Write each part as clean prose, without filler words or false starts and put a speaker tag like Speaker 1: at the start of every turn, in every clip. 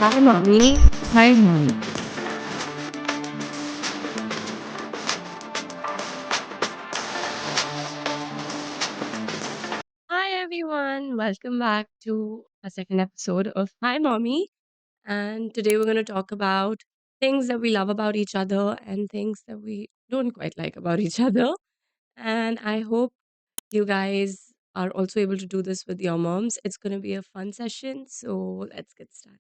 Speaker 1: Hi, mommy. Hi, mommy. Hi, everyone. Welcome back to a second episode of Hi, mommy. And today we're going to talk about things that we love about each other and things that we don't quite like about each other. And I hope you guys are also able to do this with your moms. It's going to be a fun session. So let's get started.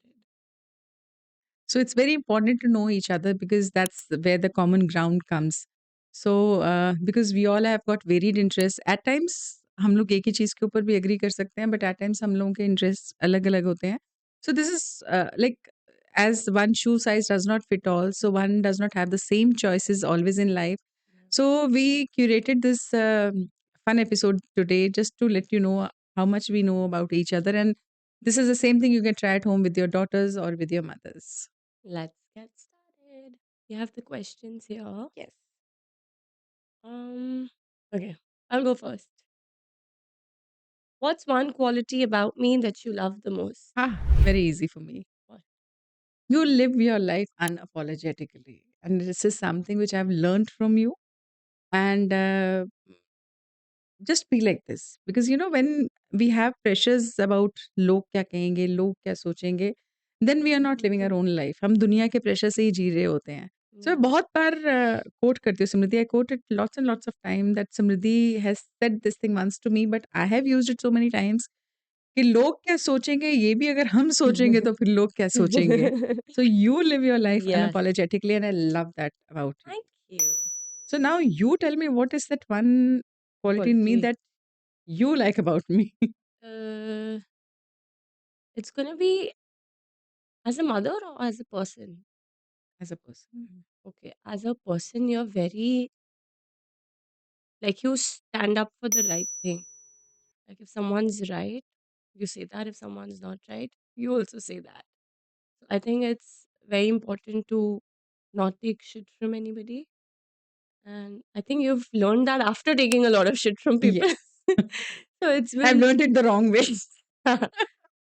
Speaker 2: So it's very important to know each other because that's where the common ground comes. So because we all have got varied interests. At times हम लोग एक ही चीज के ऊपर भी agree कर सकते हैं, बट एट टाइम्स हम लोगों के इंटरेस्ट अलग अलग होते हैं. So this is like as one shoe size does not fit all, so one does not have the same choices always in life. So we curated this fun episode today just to let you know how much we know about each other, and this is the same thing you can try at home with your daughters or with your mothers.
Speaker 1: Let's get started. You have the questions here.
Speaker 2: Yes.
Speaker 1: Um, okay, I'll go first. What's one quality about me that you love the most?
Speaker 2: Very easy for me.
Speaker 1: What?
Speaker 2: You live your life unapologetically. And this is something which I've learned from you. And just be like this. Because, when we have pressures about log kya kahenge, log kya sochenge, then we are not living our own life. हम दुनिया के pressure से ही जी रहे होते हैं. So, मैं
Speaker 1: Yeah.
Speaker 2: बहुत बार coat करती हूँ समृद्धि. I quote it lots and lots of time that Samriddhi has said this thing once to me, but I have used it so many times कि लोग क्या सोचेंगे ये भी अगर हम सोचेंगे तो फिर लोग क्या सोचेंगे. So you live your life
Speaker 1: Yes.
Speaker 2: unapologetically, and I love that about you.
Speaker 1: Thank you.
Speaker 2: So now you tell me, what is that one quality in me
Speaker 1: Quality.
Speaker 2: that you like about me?
Speaker 1: Uh, it's gonna be as a mother or as a person?
Speaker 2: As a person.
Speaker 1: Okay, as a person, you're very like you stand up for the right thing. Like if someone's right, you say that. If someone's not right, you also say that. So I think it's very important to not take shit from anybody. And I think you've learned that after taking a lot of shit from people.
Speaker 2: Yes.
Speaker 1: So it's
Speaker 2: I've
Speaker 1: been
Speaker 2: learned it the wrong way.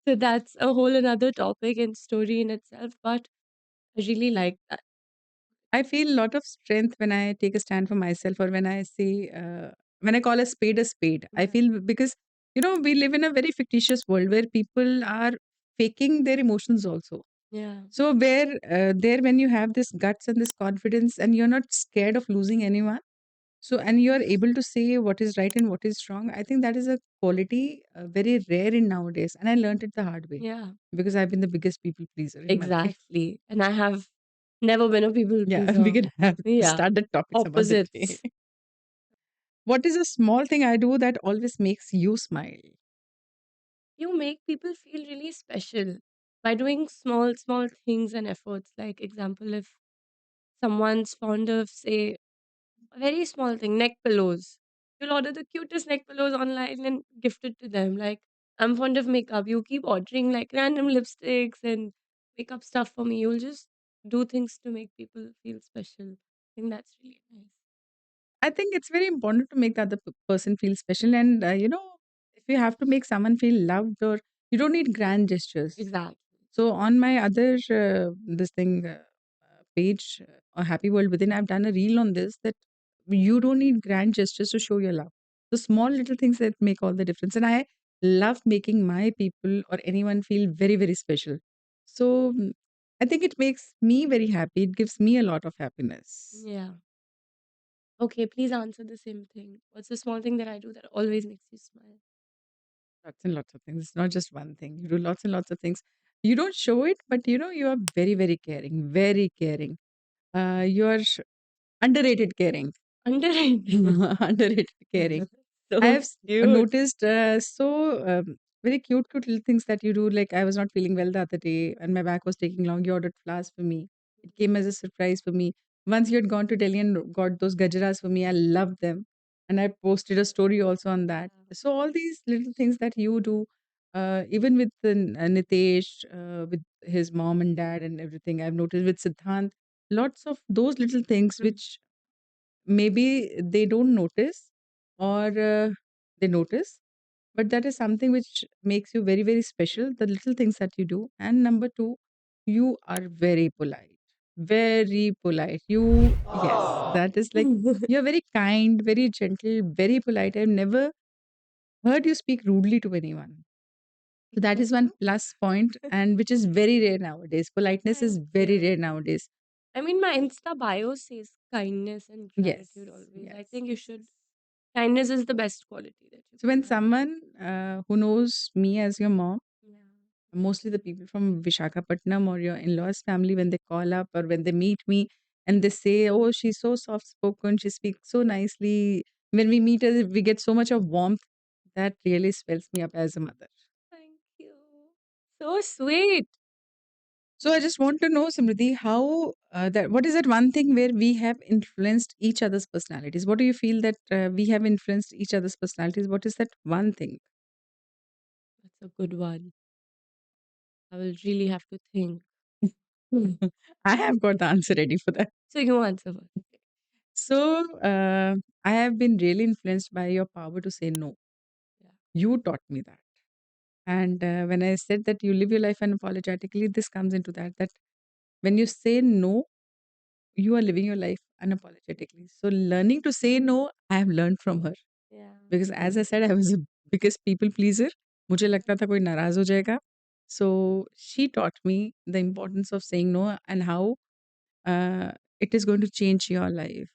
Speaker 1: so that's a whole another topic and story in itself. But I really like that.
Speaker 2: I feel a lot of strength when I take a stand for myself, or when I say, when I call a spade a spade. I
Speaker 1: Yeah.
Speaker 2: feel because, we live in a very fictitious world where people are faking their emotions also.
Speaker 1: Yeah.
Speaker 2: So where there when you have this guts and this confidence and you're not scared of losing anyone, so and you're able to say what is right and what is wrong, I think that is a quality very rare in nowadays. And I learned it the hard way
Speaker 1: Yeah.
Speaker 2: because I've been the biggest people pleaser in my life.
Speaker 1: Exactly. And I have never been a people
Speaker 2: Yeah, we
Speaker 1: pleaser.
Speaker 2: can have
Speaker 1: Yeah.
Speaker 2: start the topic some other day.
Speaker 1: Opposites.
Speaker 2: What is a small thing I do that always makes you smile?
Speaker 1: You make people feel really special by doing small, small things and efforts. Like example, if someone's fond of say a very small thing, neck pillows. You'll order the cutest neck pillows online and gift it to them. Like, I'm fond of makeup. You keep ordering like random lipsticks and makeup stuff for me. You'll just do things to make people feel special. I think that's really nice.
Speaker 2: I think it's very important to make the other person feel special. And, if you have to make someone feel loved, or you don't need grand gestures.
Speaker 1: Exactly.
Speaker 2: So on my other this thing page, Happy World Within, I've done a reel on this, that you don't need grand gestures to show your love. The small little things that make all the difference. And I love making my people or anyone feel very, very special. So I think it makes me very happy. It gives me a lot of happiness.
Speaker 1: Yeah. Okay, please answer the same thing. What's the small thing that I do that always makes you smile?
Speaker 2: Lots and lots of things. It's not just one thing. You do lots and lots of things. You don't show it, but you are very, very caring. Very caring. You are underrated caring.
Speaker 1: Underrated.
Speaker 2: Underrated caring. I
Speaker 1: So
Speaker 2: have
Speaker 1: cute.
Speaker 2: noticed very cute, cute little things that you do. Like, I was not feeling well the other day and my back was taking long. You ordered flowers for me. It came as a surprise for me. Once you had gone to Delhi and got those gajaras for me, I loved them. And I posted a story also on that. So, all these little things that you do, even with Nitesh, with his mom and dad and everything, I've noticed with Siddhant, lots of those little things
Speaker 1: Mhm.
Speaker 2: which maybe they don't notice, or they notice, but that is something which makes you very, very special, the little things that you do. And number two, You are very polite. Very polite. You, yes, that is like, you're very kind, very gentle, very polite. I've never heard you speak rudely to anyone. So that is one plus point, and which is very rare nowadays. Politeness is
Speaker 1: Thank
Speaker 2: very
Speaker 1: you.
Speaker 2: rare nowadays.
Speaker 1: I mean, my Insta bio says kindness and
Speaker 2: Yes,
Speaker 1: gratitude always. I
Speaker 2: yes,
Speaker 1: think you
Speaker 2: yes,
Speaker 1: should.
Speaker 2: yes.
Speaker 1: Kindness is the best quality that you
Speaker 2: So
Speaker 1: can
Speaker 2: when
Speaker 1: have.
Speaker 2: someone who knows me as your mom,
Speaker 1: Yeah.
Speaker 2: mostly the people from Vishakhapatnam or your in-laws family, when they call up or when they meet me and they say, "Oh, she's so soft-spoken, she speaks so nicely." When we meet her, we get so much of warmth that really swells me up as a mother.
Speaker 1: Thank you. So sweet.
Speaker 2: So I just want to know, Samriddhi, how that what is that one thing where we have influenced each other's personalities? What do you feel that we have influenced each other's personalities? What is that one thing?
Speaker 1: That's a good one. I will really have to think. Hmm.
Speaker 2: I have got the answer ready for that.
Speaker 1: So you answer first.
Speaker 2: So I have been really influenced by your power to say no.
Speaker 1: Yeah.
Speaker 2: You taught me that. And when I said that you live your life unapologetically, this comes into that. That when you say no, you are living your life unapologetically. So learning to say no, I have learned from her.
Speaker 1: Yeah.
Speaker 2: Because as I said, I was the biggest people pleaser. मुझे लगता था कोई नाराज़ हो जाएगा. So she taught me the importance of saying no and how uh, it is going to change your life.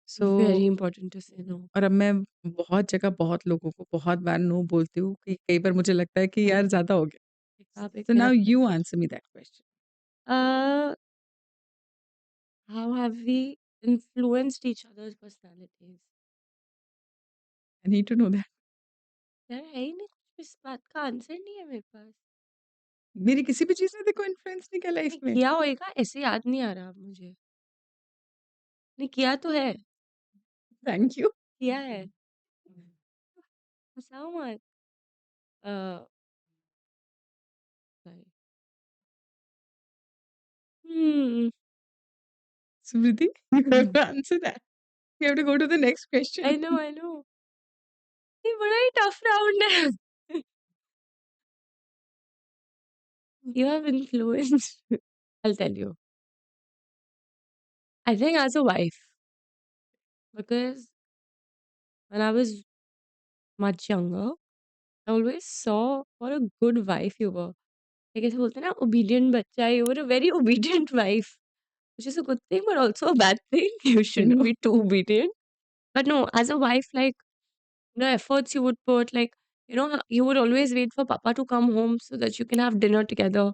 Speaker 2: So
Speaker 1: Very important to say no.
Speaker 2: और अब मैं बहुत जगह बहुत लोगों को बहुत बार नो बोलती हूँ कि कई बार मुझे लगता है कि यार ज़्यादा हो गया.
Speaker 1: आप एक
Speaker 2: So
Speaker 1: मेरा
Speaker 2: now you
Speaker 1: question
Speaker 2: answer me that question.
Speaker 1: how have we influenced each other's personalities?
Speaker 2: I need to know that.
Speaker 1: यार है ही नहीं कुछ इस बात का आंसर नहीं है मेरे पास
Speaker 2: मेरी किसी भी चीज़ ने देखो इन्फ्लुएंस नहीं किया लाइफ
Speaker 1: नहीं
Speaker 2: में.
Speaker 1: किया होएगा ऐसे याद नहीं आ रहा अब मुझे नहीं किया तो है
Speaker 2: Thank you.
Speaker 1: किया है हंसाओ मत अ, sorry. Hmm.
Speaker 2: Smriti, you have to answer that. We have to go to the next question.
Speaker 1: I know, I know. ये बड़ा ही टफ राउंड है you have influenced I'll tell you I think as a wife because when I was much younger I always saw what a good wife you were like ऐसे बोलते हैं ना obedient बच्चा you were a very obedient wife which is a good thing but also a bad thing you
Speaker 2: You
Speaker 1: shouldn't
Speaker 2: know,
Speaker 1: be too obedient but no as a wife like the efforts you would put like you would always wait for papa to come home so that you can have dinner together.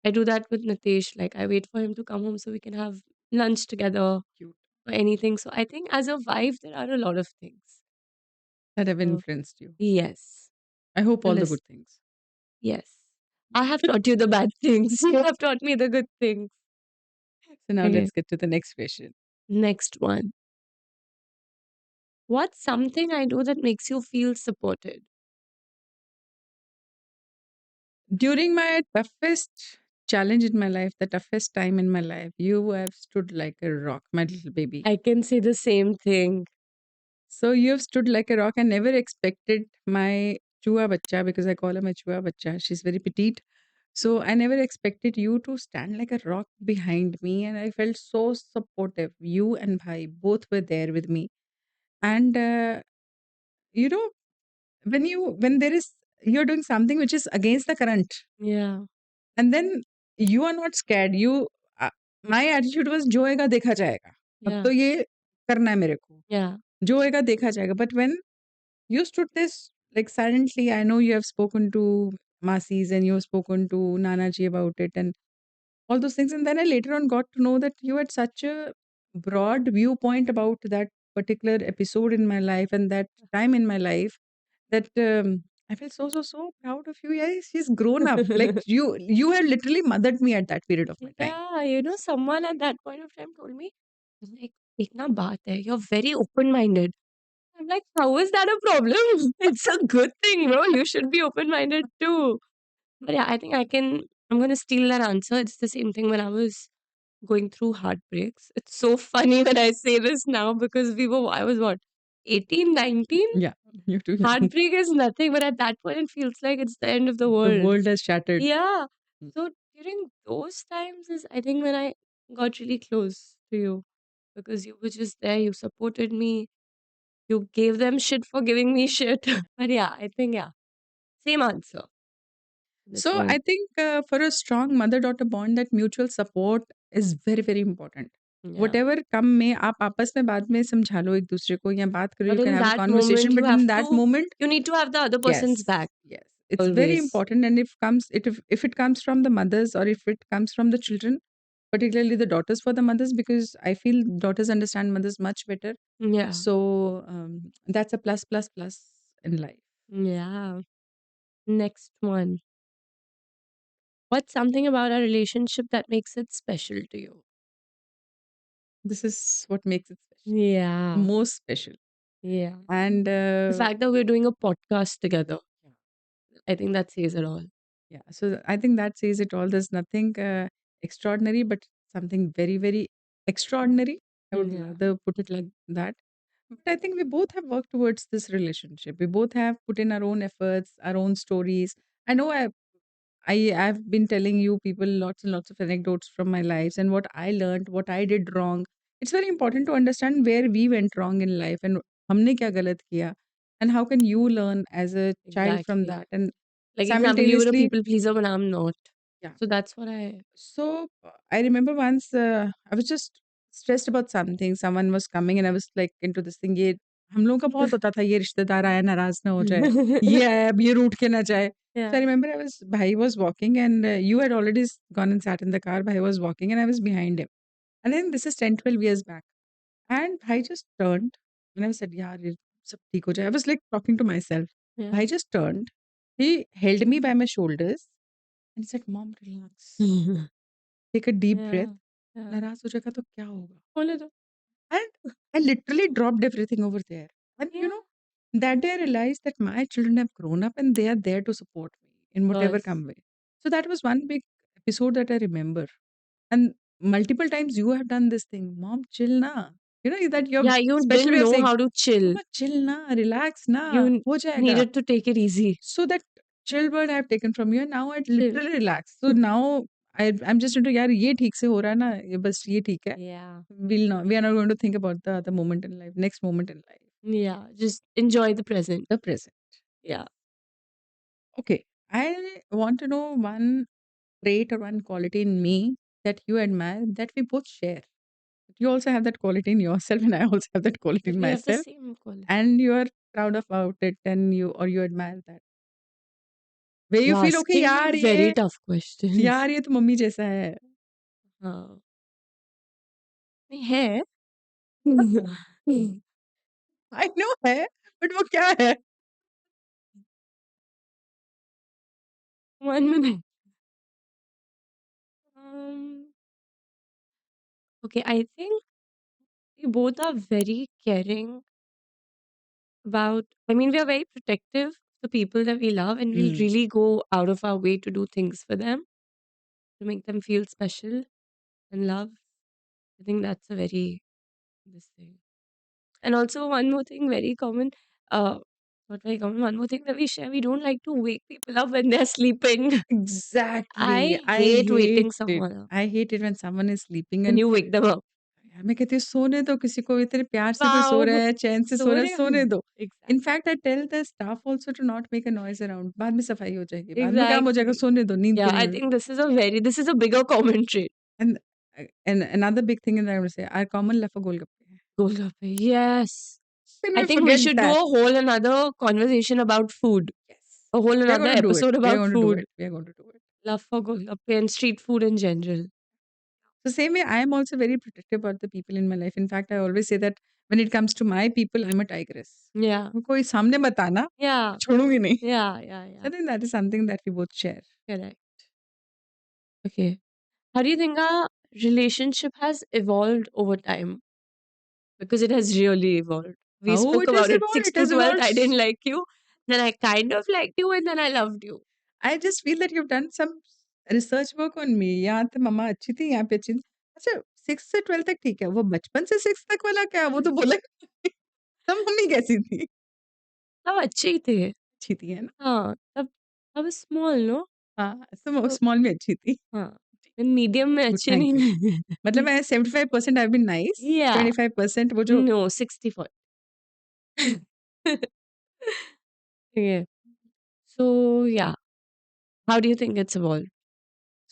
Speaker 1: I do that with Nitesh. Like I wait for him to come home so we can have lunch together
Speaker 2: cute.
Speaker 1: or anything. So I think as a wife, there are a lot of things.
Speaker 2: That have
Speaker 1: So
Speaker 2: influenced you.
Speaker 1: yes,
Speaker 2: I hope
Speaker 1: a
Speaker 2: all the
Speaker 1: list.
Speaker 2: good things.
Speaker 1: Yes, I have taught you the bad things. You have taught me the good things.
Speaker 2: So now
Speaker 1: Okay,
Speaker 2: let's get to the next question.
Speaker 1: next one. What's something I do that makes you feel supported?
Speaker 2: During my toughest challenge in my life, the toughest time in my life, you have stood like a rock, my little baby.
Speaker 1: I can say the same thing.
Speaker 2: So you have stood like a rock. I never expected my chua bacha, because I call her my chua bacha. She's very petite. So I never expected you to stand like a rock behind me, and I felt so supportive. You and Bhai both were there with me, and you know when there is, you're doing something which is against the current,
Speaker 1: Yeah,
Speaker 2: and then you are not scared. Uh, my attitude was जो होएगा देखा जाएगा. अब
Speaker 1: yeah,
Speaker 2: तो ये करना है मेरे को.
Speaker 1: yeah.
Speaker 2: जो होएगा देखा जाएगा. But when you stood this like silently, I know you have spoken to Masis and you have spoken to Nanaji about it and all those things. And then I later on got to know that you had such a broad viewpoint about that particular episode in my life and that time in my life that I felt so proud of you. Yeah, she's grown up. Like you had literally mothered me at that period of my time.
Speaker 1: Yeah, someone at that point of time told me, like, एक ना बात है, you're very open-minded. I'm like, how is that a problem? It's a good thing, bro. You should be open-minded too. But yeah, I think I'm gonna steal that answer. It's the same thing when I was going through heartbreaks. It's so funny that I say this now because I was what, 18, 19?
Speaker 2: Yeah, you're too young.
Speaker 1: Heartbreak is nothing, but at that point it feels like it's the end of the
Speaker 2: The
Speaker 1: world.
Speaker 2: world has shattered.
Speaker 1: Yeah. So, during those times is I think when I got really close to you because you were just there, you supported me, you gave them shit for giving me shit. But yeah, I think yeah, same answer. The
Speaker 2: So I
Speaker 1: same.
Speaker 2: think for a strong mother-daughter bond, that mutual support is very, very important.
Speaker 1: Yeah.
Speaker 2: Whatever come में आप आपस में बाद में समझा लो एक दूसरे को या बात करो,
Speaker 1: But
Speaker 2: you can
Speaker 1: in
Speaker 2: have a
Speaker 1: that moment
Speaker 2: conversation,
Speaker 1: you
Speaker 2: but in
Speaker 1: have
Speaker 2: that
Speaker 1: to
Speaker 2: moment,
Speaker 1: you need to have the other person's
Speaker 2: yes,
Speaker 1: back
Speaker 2: yes, it's very
Speaker 1: always.
Speaker 2: important. And if it comes from the mothers or if it comes from the children, particularly the daughters for the mothers, because I feel daughters understand mothers much better.
Speaker 1: Yeah.
Speaker 2: So that's a plus plus plus in life.
Speaker 1: Yeah. Next one. What's something about our relationship that makes it special to you?
Speaker 2: This is what makes it special,
Speaker 1: Yeah.
Speaker 2: most special.
Speaker 1: Yeah.
Speaker 2: And
Speaker 1: The fact that we're doing a podcast together, I think that says it all.
Speaker 2: yeah, so I think that says it all. There's nothing extraordinary, but something very, very extraordinary. I would
Speaker 1: Yeah.
Speaker 2: rather put it like that. But I think we both have worked towards this relationship. We both have put in our own efforts, our own stories. I know I've been telling you people lots and lots of anecdotes from my lives and what I learned, what I did wrong. It's very important to understand where we went wrong in life and हमने क्या गलत किया, and how can you learn as a child from
Speaker 1: Exactly.
Speaker 2: that. And
Speaker 1: Like example, you were a
Speaker 2: simultaneously,
Speaker 1: people pleaser, but I'm not.
Speaker 2: yeah.
Speaker 1: So that's what I.
Speaker 2: So I remember once I was just stressed about something. Someone was coming and I was like into this thing. ये हम लोगों का बहुत होता था, ये रिश्तेदार आया नाराज ना हो जाए, ये आया अब ये रूठ के ना जाए. So I
Speaker 1: Yeah.
Speaker 2: remember Bhai was walking and you had already gone and sat in the car. Bhai was walking and I was behind him. And then this is 10, 12 years back. And Bhai just turned and I said, yaar, ये सब ठीक हो जाए. I was like talking to myself.
Speaker 1: Yeah.
Speaker 2: Bhai just turned. He held me by my shoulders and said, Mom, relax. Take a deep breath.
Speaker 1: Yeah. Yeah.
Speaker 2: नाराज़ हो जाएगा तो क्या होगा?
Speaker 1: होने दो.
Speaker 2: And I literally dropped everything over there. And
Speaker 1: Yeah.
Speaker 2: that day I realized that my children have grown up and they are there to support me in whatever
Speaker 1: Course.
Speaker 2: come way. So that was one big episode that I remember. And multiple times you have done this thing, Mom, chill na. That your
Speaker 1: Yeah, you
Speaker 2: special
Speaker 1: didn't
Speaker 2: way of
Speaker 1: know
Speaker 2: saying,
Speaker 1: how to chill.
Speaker 2: Mama, chill na, relax na,
Speaker 1: You
Speaker 2: ho jayega.
Speaker 1: needed to take it easy.
Speaker 2: So that chill word I have taken from you and now I
Speaker 1: Chill.
Speaker 2: literally relax. So now I'm just into यार ये ठीक से हो रहा है ना ये बस ये ठीक है.
Speaker 1: Yeah.
Speaker 2: We are not going to think about the other moment in life, next moment in life,
Speaker 1: Yeah. Just enjoy the present.
Speaker 2: the present.
Speaker 1: Yeah.
Speaker 2: Okay, I want to know one trait or one quality in me that you admire that we both share. You also have that quality in yourself, and I also have that quality
Speaker 1: That
Speaker 2: in
Speaker 1: we have the
Speaker 2: myself,
Speaker 1: same quality.
Speaker 2: and you are proud about it, and you admire that. Where you
Speaker 1: You're
Speaker 2: feel okay,
Speaker 1: asking me very tough questions.
Speaker 2: यार ये तो mummy जैसा है.
Speaker 1: हाँ. नहीं है.
Speaker 2: I know है, but वो क्या है?
Speaker 1: 1 minute. Um, okay, I think we both are very caring about, I mean, we are very protective of the people that we love, and we'll
Speaker 2: Mm.
Speaker 1: really go out of our way to do things for them to make them feel special and loved. I think that's a very this thing. And also, one more thing, very common, uh, not very common, one more thing that we share, we don't like to wake people up when they're sleeping.
Speaker 2: Exactly.
Speaker 1: I
Speaker 2: I
Speaker 1: hate
Speaker 2: hate
Speaker 1: waking
Speaker 2: it.
Speaker 1: someone up
Speaker 2: I hate it when someone is sleeping
Speaker 1: and
Speaker 2: and
Speaker 1: you wake them up.
Speaker 2: यार मैं कहती हूँ सोने दो किसी को इतने प्यार से कोई सो
Speaker 1: Wow,
Speaker 2: रहा है चैन से सो रहा है
Speaker 1: sorry.
Speaker 2: सोने दो.
Speaker 1: Exactly.
Speaker 2: In fact I tell the staff also to not make a noise around. बाद में सफाई हो जाएगी, बाद में काम हो जाएगा,
Speaker 1: Exactly.
Speaker 2: सोने दो, नींद
Speaker 1: Yeah,
Speaker 2: पूरी
Speaker 1: I
Speaker 2: होने.
Speaker 1: think this is a bigger common trait.
Speaker 2: And and another big thing is I would say our common love for golgappe hai.
Speaker 1: Golgappe. Yes.
Speaker 2: Can
Speaker 1: I
Speaker 2: we
Speaker 1: think we
Speaker 2: forget
Speaker 1: should do
Speaker 2: that?
Speaker 1: a whole another conversation about food.
Speaker 2: Yes.
Speaker 1: A whole
Speaker 2: We are
Speaker 1: another
Speaker 2: going to do it.
Speaker 1: episode
Speaker 2: We are
Speaker 1: about
Speaker 2: going to do
Speaker 1: food.
Speaker 2: it. We are going to do it.
Speaker 1: Love for Golgappe and street food in general.
Speaker 2: So same way, I am also very protective about the people in my life. In fact, I always say that when it comes to my people, I'm a tigress.
Speaker 1: Yeah.
Speaker 2: कोई सामने मत आना,
Speaker 1: Yeah.
Speaker 2: छोड़ूंगी नहीं.
Speaker 1: Yeah. Yeah.
Speaker 2: So I
Speaker 1: Yeah.
Speaker 2: think that is something that we both share.
Speaker 1: Correct. Okay. How do you think our relationship has evolved over time? Because it has really evolved. We
Speaker 2: How
Speaker 1: spoke
Speaker 2: it has
Speaker 1: about it
Speaker 2: evolved?
Speaker 1: 6
Speaker 2: It
Speaker 1: to
Speaker 2: has
Speaker 1: 12th.
Speaker 2: evolved.
Speaker 1: I didn't like you. Then I kind of liked you and then I loved you.
Speaker 2: I just feel that you've done some research work on me. यहाँ तो मम्मा अच्छी थी, यहाँ पे अच्छी थी. अच्छा 6 से 12 तक ठीक है. वो बचपन से 6 तक वाला क्या? वो तो बोला तब मम्मी कैसी थी?
Speaker 1: तब अच्छे ही थे.
Speaker 2: अच्छी थी है ना?
Speaker 1: हाँ, तब I was small, no?
Speaker 2: हाँ, तो
Speaker 1: तो
Speaker 2: स्मॉल में अच्छी थी।
Speaker 1: हाँ, मीडियम में
Speaker 2: गुड,
Speaker 1: अच्छे
Speaker 2: थैंक
Speaker 1: नहीं
Speaker 2: यू। मतलब
Speaker 1: लगे।
Speaker 2: मैं 75% आई हैव बीन नाइस,
Speaker 1: या
Speaker 2: 25% वो जो
Speaker 1: no 64 Yeah. So yeah, how do you think it's evolved?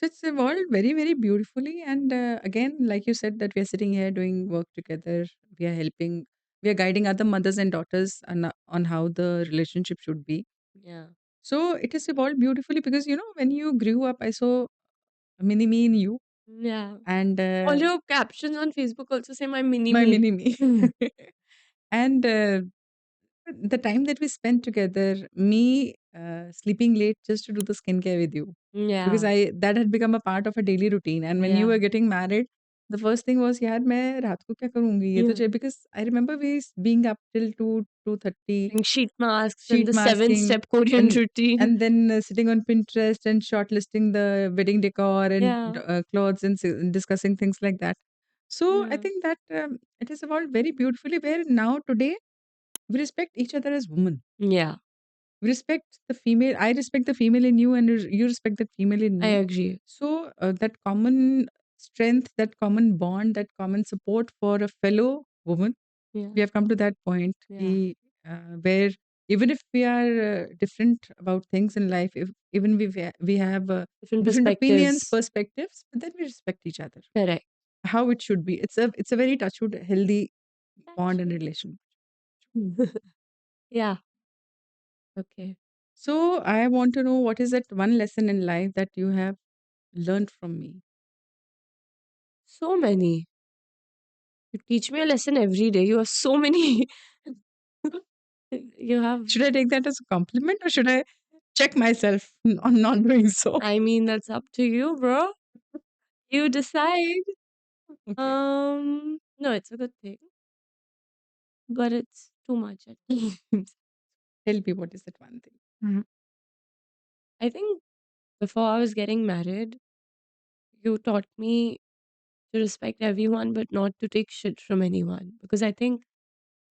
Speaker 2: so it's evolved very, very beautifully. And again, like you said, that we are sitting here doing work together. We are helping, we are guiding other mothers and daughters on how the relationship should be.
Speaker 1: Yeah.
Speaker 2: So it has evolved beautifully because, when you grew up, I saw a mini me in you
Speaker 1: Yeah.
Speaker 2: and
Speaker 1: All your captions on Facebook also say my mini
Speaker 2: my
Speaker 1: me.
Speaker 2: mini me. And the time that we spent together, me sleeping late just to do the skincare with you, because
Speaker 1: Yeah.
Speaker 2: I that had become a part of a daily routine. And when you
Speaker 1: Yeah.
Speaker 2: were getting married, the first thing was, यार मैं रात को क्या करूँगी ये तो
Speaker 1: Yeah.
Speaker 2: चाहिए, because I remember being up till 2:30,
Speaker 1: Doing sheet masks and
Speaker 2: sheet
Speaker 1: the seven
Speaker 2: masking,
Speaker 1: step Korean
Speaker 2: and
Speaker 1: routine.
Speaker 2: then sitting on Pinterest and shortlisting the wedding decor and
Speaker 1: Yeah.
Speaker 2: clothes and discussing things like that. So I
Speaker 1: Yeah.
Speaker 2: think that it has evolved very beautifully. Where now today we respect each other as women.
Speaker 1: Yeah.
Speaker 2: We respect the female. I respect the female in you, and you respect the female in
Speaker 1: I
Speaker 2: me.
Speaker 1: agree.
Speaker 2: So that common strength, that common bond, that common support for a fellow woman,
Speaker 1: Yeah.
Speaker 2: we have come to that point
Speaker 1: Yeah.
Speaker 2: where even if we are different about things in life, if even we have
Speaker 1: Different
Speaker 2: different opinions,
Speaker 1: perspectives.
Speaker 2: perspectives, but then we respect each other.
Speaker 1: Correct.
Speaker 2: How it should be. It's a very touchwood, healthy
Speaker 1: That's
Speaker 2: bond and
Speaker 1: true.
Speaker 2: relation.
Speaker 1: Yeah. Okay.
Speaker 2: So I want to know, what is that one lesson in life that you have learned from me?
Speaker 1: So many. You teach me a lesson every day. You have so many. You have,
Speaker 2: Should I take that as a compliment or should I check myself on not doing so?
Speaker 1: I mean, that's up to you, bro. You decide.
Speaker 2: Okay.
Speaker 1: No, it's a good thing, but it's too much at times.
Speaker 2: Tell me, what is that one thing?
Speaker 1: Mhm. I think before I was getting married, you taught me to respect everyone, but not to take shit from anyone. Because I think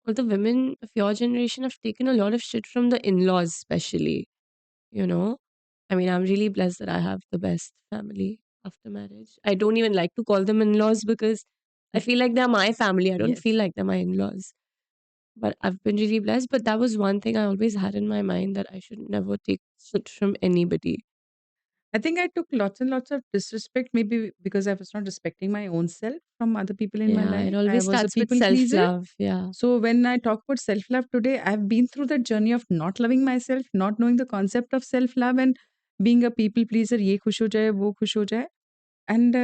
Speaker 1: all the women of your generation have taken a lot of shit from the in laws, especially, you know? I mean, I'm really blessed that I have the best family after marriage. I don't even like to call them in laws because I feel like they're my family. I don't feel
Speaker 2: Yes.
Speaker 1: like they're my in laws. But I've been really blessed. But that was one thing I always had in my mind that I should never take shit from anybody.
Speaker 2: I think I took lots and lots of disrespect, maybe because I was not respecting my own self from other people in my
Speaker 1: Yeah, it
Speaker 2: life. I
Speaker 1: always
Speaker 2: was a
Speaker 1: starts with
Speaker 2: people
Speaker 1: self
Speaker 2: pleaser.
Speaker 1: love. Yeah.
Speaker 2: So when I talk about self love today, I've been through that journey of not loving myself, not knowing the concept of self love, and being a people pleaser. ये खुश हो जाए, वो खुश हो जाए. And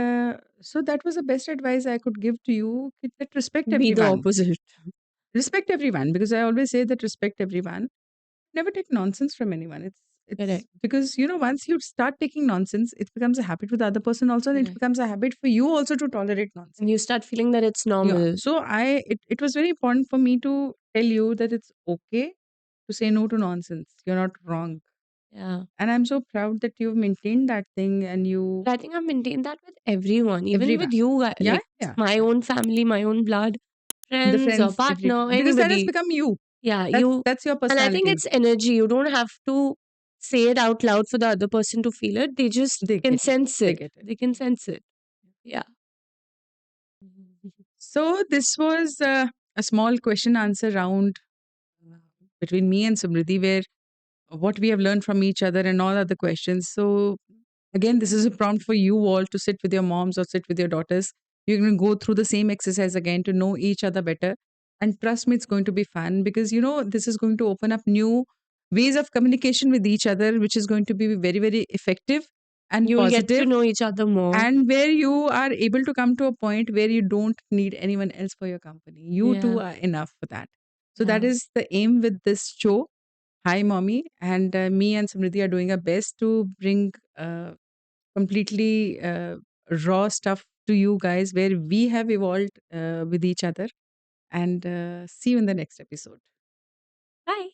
Speaker 2: so that was the best advice I could give to you. That respect
Speaker 1: Be the
Speaker 2: everyone.
Speaker 1: opposite.
Speaker 2: Respect everyone, because I always say that respect everyone. Never take nonsense from anyone. It's
Speaker 1: Correct.
Speaker 2: because once you start taking nonsense, it becomes a habit with the other person also, and it
Speaker 1: Correct.
Speaker 2: becomes a habit for you also to tolerate nonsense.
Speaker 1: And you start feeling that it's
Speaker 2: Yeah.
Speaker 1: normal.
Speaker 2: So it was very important for me to tell you that it's okay to say no to nonsense. You're not wrong.
Speaker 1: Yeah.
Speaker 2: And I'm so proud that you've maintained that thing and you
Speaker 1: But I think I've maintained that with everyone, even
Speaker 2: everyone.
Speaker 1: with you,
Speaker 2: Yeah,
Speaker 1: like
Speaker 2: yeah.
Speaker 1: my own family, my own blood,
Speaker 2: The
Speaker 1: friends or
Speaker 2: friends, everyone.
Speaker 1: partner,
Speaker 2: Because that has
Speaker 1: anybody.
Speaker 2: become you.
Speaker 1: Yeah,
Speaker 2: That's
Speaker 1: you.
Speaker 2: that's your
Speaker 1: And I think
Speaker 2: personality.
Speaker 1: it's energy. You don't have to say it out loud for the other person to feel it. They just
Speaker 2: They
Speaker 1: can
Speaker 2: get it.
Speaker 1: sense
Speaker 2: They
Speaker 1: it.
Speaker 2: get it.
Speaker 1: They can sense it. Yeah.
Speaker 2: So this was a small question answer round uh, between me and Samriddhi, where what we have learned from each other and all other questions. So again, this is a prompt for you all to sit with your moms or sit with your daughters. You're going to go through the same exercise again to know each other better. And trust me, it's going to be fun because this is going to open up new ways of communication with each other, which is going to be very, very effective and
Speaker 1: You'll get to
Speaker 2: positive,
Speaker 1: know each other more.
Speaker 2: and where you are able to come to a point where you don't need anyone else for your company. You two
Speaker 1: Yeah.
Speaker 2: are enough for that. So that
Speaker 1: Yeah.
Speaker 2: is the aim with this show. Hi, mommy. And me and Samriddhi are doing our best to bring completely raw stuff to you guys where we have evolved with each other. And see you in the next episode.
Speaker 1: Bye.